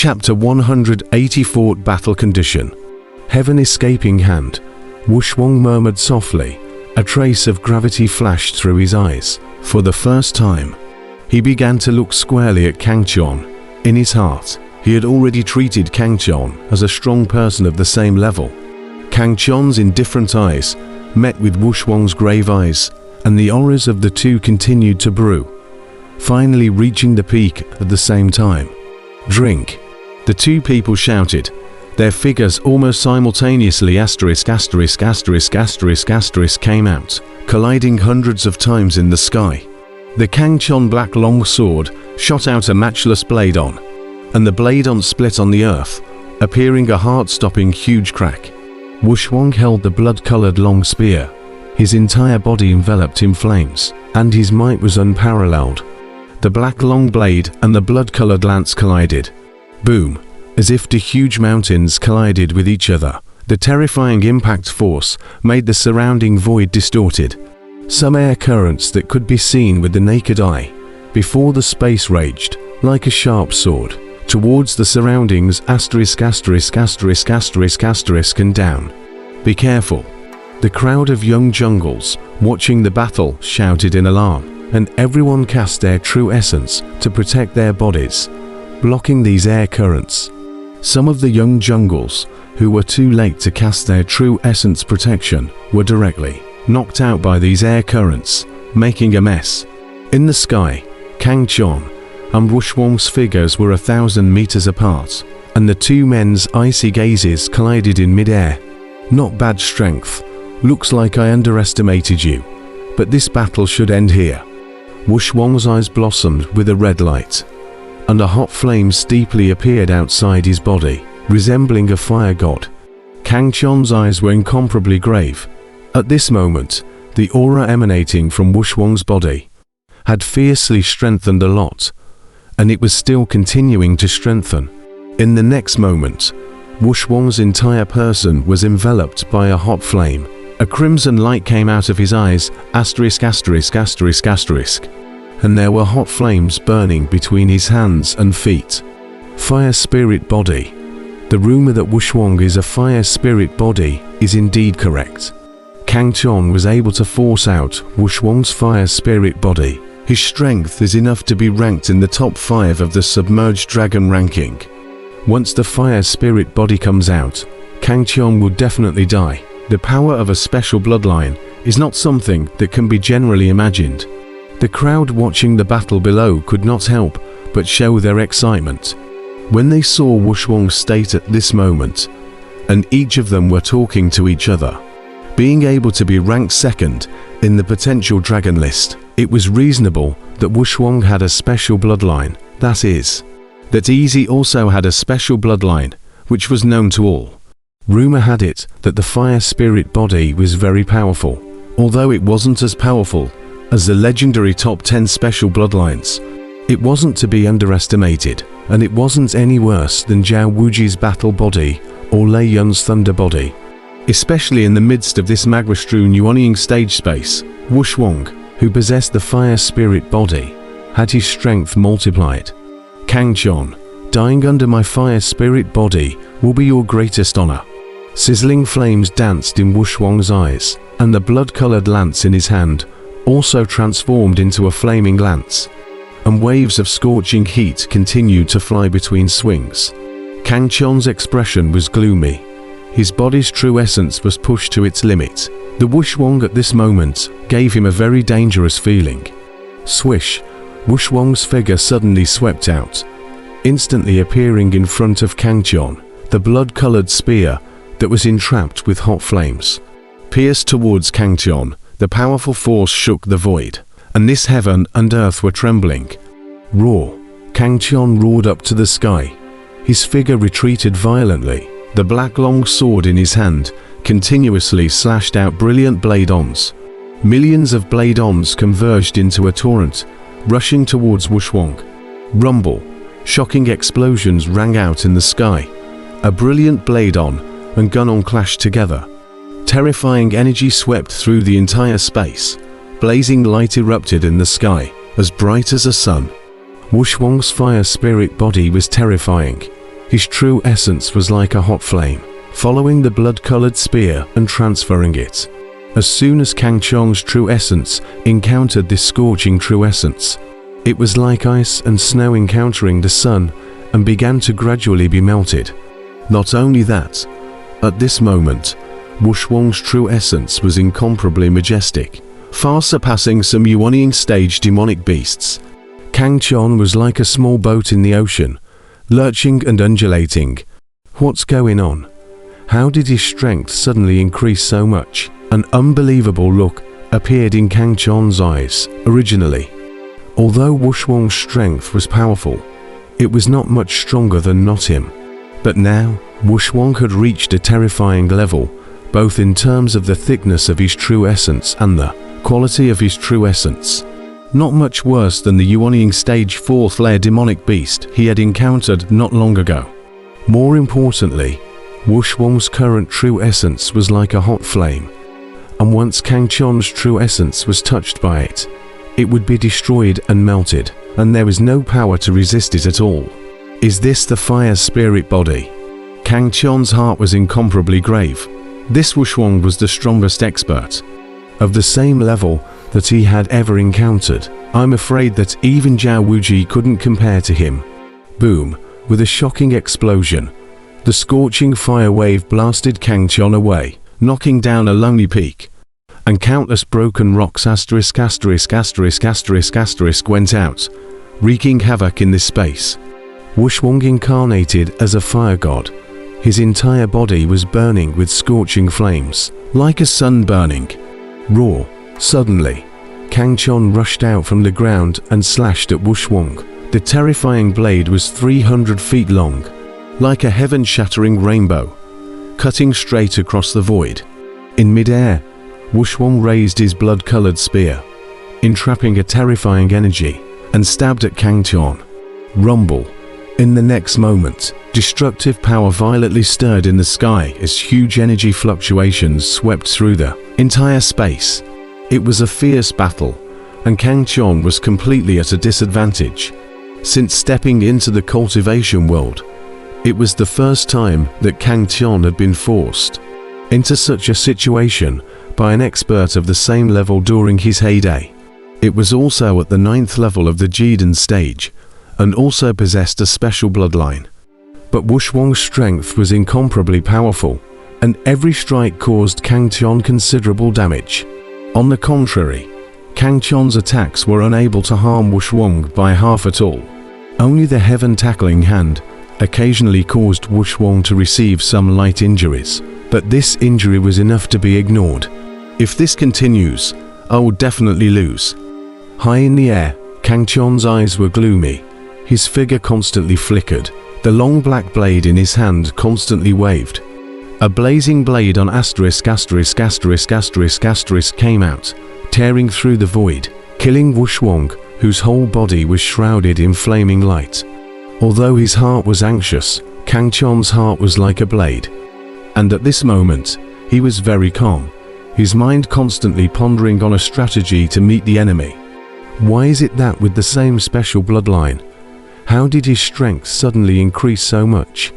Chapter 184 Battle Condition. Heaven escaping hand. Wuxia murmured softly. A trace of gravity flashed through his eyes. For the first time, he began to look squarely at Kang Qian. In his heart, he had already treated Kang Qian as a strong person of the same level. Kang Qian's indifferent eyes met with Wuxia's grave eyes, and the auras of the two continued to brew, finally reaching the peak at the same time. Drink. The two people shouted, their figures almost simultaneously came out, colliding hundreds of times in the sky. The Kang Qian black long sword shot out a matchless blade on, and the blade on split on the earth, appearing a heart-stopping huge crack. Wuxia held the blood-colored long spear. His entire body enveloped in flames, and his might was unparalleled. The black long blade and the blood-colored lance collided. Boom! As if two huge mountains collided with each other. The terrifying impact force made the surrounding void distorted. Some air currents that could be seen with the naked eye, before the space raged, like a sharp sword, towards the surroundings and down. Be careful. The crowd of young jungles, watching the battle, shouted in alarm, and everyone cast their true essence to protect their bodies, blocking these air currents. Some of the young jungles, who were too late to cast their true essence protection, were directly knocked out by these air currents, making a mess. In the sky, Kang Qian and Wuxia's figures were 1,000 meters apart, and the two men's icy gazes collided in mid-air. Not bad strength. Looks like I underestimated you, but this battle should end here. Wuxia's eyes blossomed with a red light, and a hot flame steeply appeared outside his body, resembling a fire god. Kang Qian's eyes were incomparably grave. At this moment, the aura emanating from Wuxia's body had fiercely strengthened a lot, and it was still continuing to strengthen. In the next moment, Wuxia's entire person was enveloped by a hot flame. A crimson light came out of his eyes, and there were hot flames burning between his hands and feet. Fire spirit body. The rumor that Wuxia is a fire spirit body is indeed correct. Kang Qian was able to force out Wuxia's fire spirit body. His strength is enough to be ranked in the top 5 of the submerged dragon ranking. Once the fire spirit body comes out, Kang Qian will definitely die. The power of a special bloodline is not something that can be generally imagined. The crowd watching the battle below could not help but show their excitement when they saw Wuxia's state at this moment, and each of them were talking to each other. Being able to be ranked second in the potential dragon list, it was reasonable that Wuxia had a special bloodline, that is, that Easy also had a special bloodline, which was known to all. Rumor had it that the fire spirit body was very powerful, although it wasn't as powerful as the legendary top 10 special bloodlines. It wasn't to be underestimated, and it wasn't any worse than Zhao Wuji's battle body or Lei Yun's thunder body. Especially in the midst of this magma-strewn Yuanying stage space, Wuxia, who possessed the fire spirit body, had his strength multiplied. Kang Qian, dying under my fire spirit body will be your greatest honor. Sizzling flames danced in Wuxia's eyes, and the blood-colored lance in his hand also transformed into a flaming lance, and waves of scorching heat continued to fly between swings. Kang Qian's expression was gloomy. His body's true essence was pushed to its limit. The Wuxia at this moment gave him a very dangerous feeling. Swish! Wuxia's figure suddenly swept out, instantly appearing in front of Kang Qian. The blood-colored spear that was entrapped with hot flames pierced towards Kang Qian. The powerful force shook the void, and this heaven and earth were trembling. Roar! Kang Qian roared up to the sky. His figure retreated violently. The black long sword in his hand continuously slashed out brilliant blade-ons. Millions of blade-ons converged into a torrent, rushing towards Wuxia. Rumble! Shocking explosions rang out in the sky. A brilliant blade-on and gun-on clashed together. Terrifying energy swept through the entire space. Blazing light erupted in the sky, as bright as a sun. Wuxia's fire spirit body was terrifying. His true essence was like a hot flame, following the blood-colored spear and transferring it. As soon as Kang Chong's true essence encountered this scorching true essence, it was like ice and snow encountering the sun and began to gradually be melted. Not only that, at this moment, Wuxuang's true essence was incomparably majestic, far surpassing some Yuanying stage demonic beasts. Kang Chong was like a small boat in the ocean, lurching and undulating. What's going on? How did his strength suddenly increase so much? An unbelievable look appeared in Kang Chong's eyes originally. Although Wuxuang's strength was powerful, it was not much stronger than not him. But now, Wuxuang had reached a terrifying level, both in terms of the thickness of his true essence and the quality of his true essence. Not much worse than the Yuanying stage 4th layer demonic beast he had encountered not long ago. More importantly, Wuxuang's current true essence was like a hot flame, and once Kang Chong's true essence was touched by it, it would be destroyed and melted, and there was no power to resist it at all. Is this the fire spirit body? Kang Chong's heart was incomparably grave. This Wuxuang was the strongest expert, of the same level that he had ever encountered. I'm afraid that even Zhao Wuji couldn't compare to him. Boom! With a shocking explosion, the scorching fire wave blasted Kang Chong away, knocking down a lonely peak, and countless broken rocks ****** went out, wreaking havoc in this space. Wuxuang incarnated as a fire god. His entire body was burning with scorching flames, like a sun burning. Raw. Suddenly, Kang Chong rushed out from the ground and slashed at Wuxuang. The terrifying blade was 300 feet long, like a heaven-shattering rainbow, cutting straight across the void. In mid-air, Wuxuang raised his blood-colored spear, entrapping a terrifying energy, and stabbed at Kang Chong. Rumble. In the next moment, destructive power violently stirred in the sky as huge energy fluctuations swept through the entire space. It was a fierce battle, and Kang Chong was completely at a disadvantage. Since stepping into the cultivation world, it was the first time that Kang Chong had been forced into such a situation by an expert of the same level during his heyday. It was also at the 9th level of the Jidan stage, and also possessed a special bloodline. But Wuxuang's strength was incomparably powerful, and every strike caused Kang Chong considerable damage. On the contrary, Kang Chong's attacks were unable to harm Wuxuang by half at all. Only the heaven-tackling hand occasionally caused Wuxuang to receive some light injuries, but this injury was enough to be ignored. If this continues, I will definitely lose. High in the air, Kang Chong's eyes were gloomy. His figure constantly flickered. The long black blade in his hand constantly waved. A blazing blade on ***** came out, tearing through the void, killing Wuxuang, whose whole body was shrouded in flaming light. Although his heart was anxious, Kang Chong's heart was like a blade. And at this moment, he was very calm, his mind constantly pondering on a strategy to meet the enemy. Why is it that with the same special bloodline, how did his strength suddenly increase so much?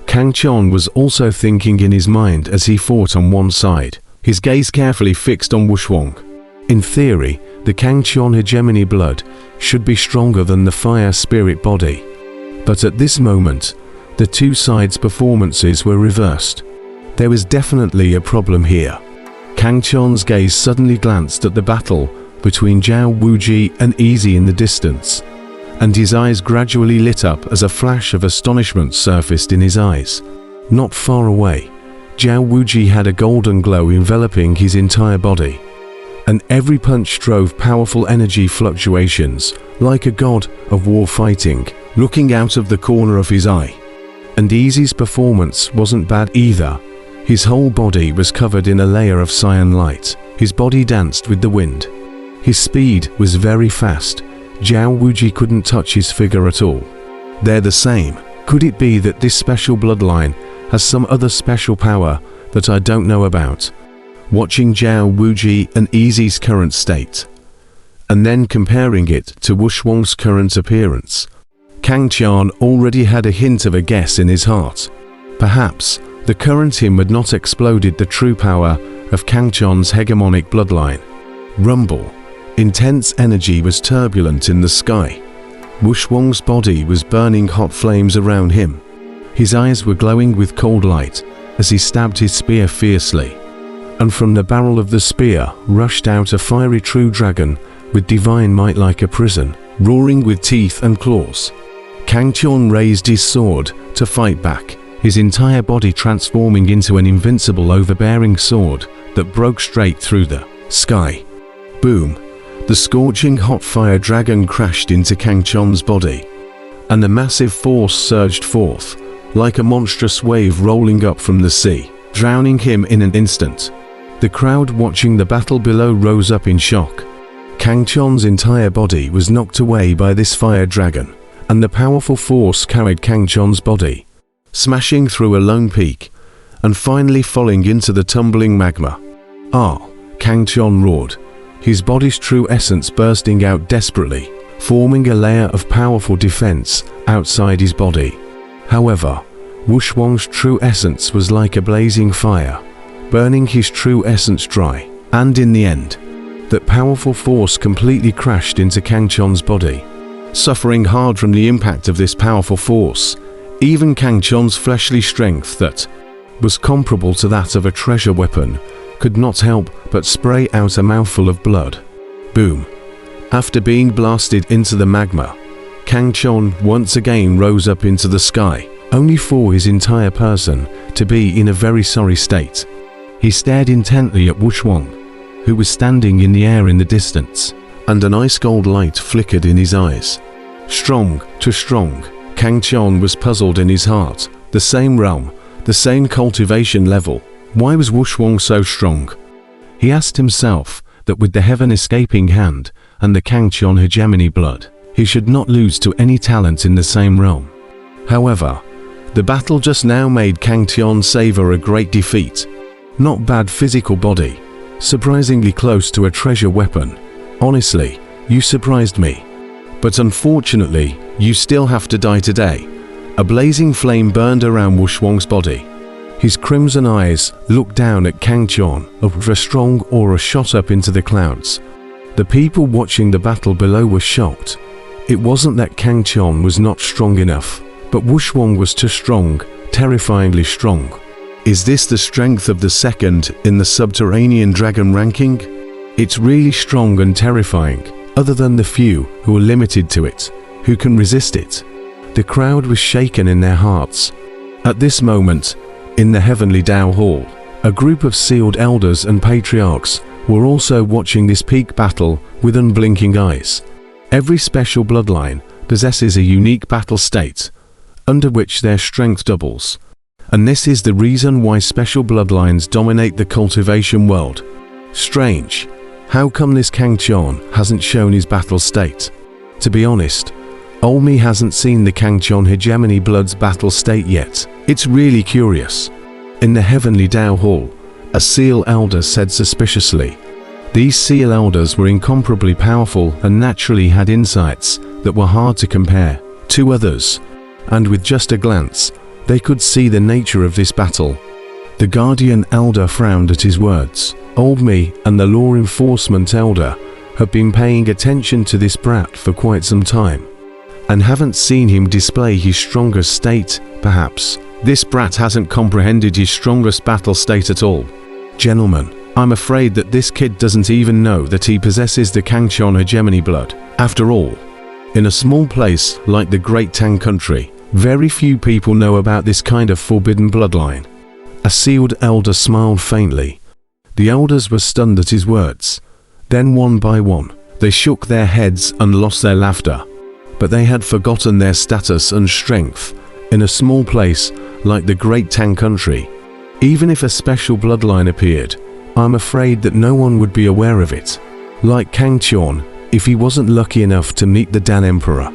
Kang Chong was also thinking in his mind as he fought on one side, his gaze carefully fixed on Wuxuang. In theory, the Kang Chong hegemony blood should be stronger than the fire spirit body. But at this moment, the two sides' performances were reversed. There was definitely a problem here. Kang Chong's gaze suddenly glanced at the battle between Zhao Wuji and Easy in the distance, and his eyes gradually lit up as a flash of astonishment surfaced in his eyes. Not far away, Zhao Wuji had a golden glow enveloping his entire body, and every punch drove powerful energy fluctuations, like a god of war fighting, looking out of the corner of his eye. And Easy's performance wasn't bad either. His whole body was covered in a layer of cyan light. His body danced with the wind. His speed was very fast. Zhao Wuji couldn't touch his figure at all. They're the same. Could it be that this special bloodline has some other special power that I don't know about? Watching Zhao Wuji and Easy's current state, and then comparing it to Wuxuang's current appearance, Kang Qian already had a hint of a guess in his heart. Perhaps the current him had not exploded the true power of Kang Qian's hegemonic bloodline. Rumble. Intense energy was turbulent in the sky. Wuxuang's body was burning hot flames around him. His eyes were glowing with cold light as he stabbed his spear fiercely. And from the barrel of the spear rushed out a fiery true dragon with divine might like a prison, roaring with teeth and claws. Kang Qian raised his sword to fight back, his entire body transforming into an invincible overbearing sword that broke straight through the sky. Boom! The scorching hot fire dragon crashed into Kang Qian's body, and the massive force surged forth, like a monstrous wave rolling up from the sea, drowning him in an instant. The crowd watching the battle below rose up in shock. Kang Qian's entire body was knocked away by this fire dragon, and the powerful force carried Kang Qian's body, smashing through a lone peak, and finally falling into the tumbling magma. Ah! Kang Qian roared, his body's true essence bursting out desperately, forming a layer of powerful defense outside his body. However, Wuxuang's true essence was like a blazing fire, burning his true essence dry, and in the end, that powerful force completely crashed into Kang Qian's body. Suffering hard from the impact of this powerful force, even Kang Qian's fleshly strength that was comparable to that of a treasure weapon could not help but spray out a mouthful of blood. Boom! After being blasted into the magma, Kang Qian once again rose up into the sky, only for his entire person to be in a very sorry state. He stared intently at Wuxuang, who was standing in the air in the distance, and an ice-cold light flickered in his eyes. Strong to strong, Kang Qian was puzzled in his heart. The same realm, the same cultivation level. Why was Wuxuang so strong? He asked himself that with the heaven escaping hand and the Kang Qian hegemony blood, he should not lose to any talent in the same realm. However, the battle just now made Kang Qian savor a great defeat. Not bad physical body, surprisingly close to a treasure weapon. Honestly, you surprised me. But unfortunately, you still have to die today. A blazing flame burned around Wuxuang's body. His crimson eyes looked down at Kang Qian, a strong aura shot up into the clouds. The people watching the battle below were shocked. It wasn't that Kang Qian was not strong enough, but Wuxuang was too strong, terrifyingly strong. Is this the strength of the second in the subterranean dragon ranking? It's really strong and terrifying, other than the few who are limited to it, who can resist it. The crowd was shaken in their hearts. At this moment, in the heavenly Dao Hall, a group of sealed elders and patriarchs were also watching this peak battle with unblinking eyes. Every special bloodline possesses a unique battle state, under which their strength doubles. And this is the reason why special bloodlines dominate the cultivation world. Strange. How come this Kang Qian hasn't shown his battle state? To be honest, old me hasn't seen the Kang Qian hegemony blood's battle state yet. It's really curious. In the heavenly Dao Hall, a seal elder said suspiciously. These seal elders were incomparably powerful and naturally had insights that were hard to compare to others, and with just a glance, they could see the nature of this battle. The guardian elder frowned at his words. Old me and the law enforcement elder have been paying attention to this brat for quite some time, and haven't seen him display his strongest state. Perhaps this brat hasn't comprehended his strongest battle state at all. Gentlemen, I'm afraid that this kid doesn't even know that he possesses the Kang Qian hegemony blood. After all, in a small place like the Great Tang Country, very few people know about this kind of forbidden bloodline. A sealed elder smiled faintly. The elders were stunned at his words. Then one by one, they shook their heads and lost their laughter. But they had forgotten their status and strength in a small place like the Great Tang Country. Even if a special bloodline appeared, I'm afraid that no one would be aware of it. Like Kang Qian, if he wasn't lucky enough to meet the Dan Emperor,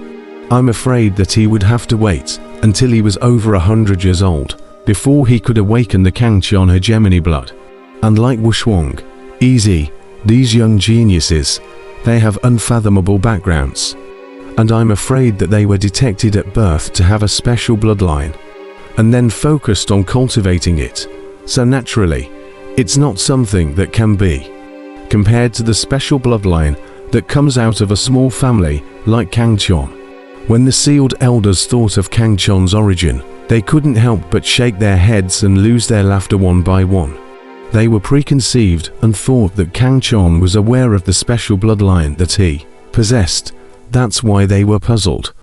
I'm afraid that he would have to wait until he was over 100 years old before he could awaken the Kang Qian hegemony blood. And like Wuxuang, easy, these young geniuses, they have unfathomable backgrounds. and I'm afraid that they were detected at birth to have a special bloodline, and then focused on cultivating it. So naturally, it's not something that can be compared to the special bloodline that comes out of a small family like Kangchon. When the sealed elders thought of Kangchon's origin, they couldn't help but shake their heads and lose their laughter one by one. They were preconceived and thought that Kangchon was aware of the special bloodline that he possessed. That's why they were puzzled.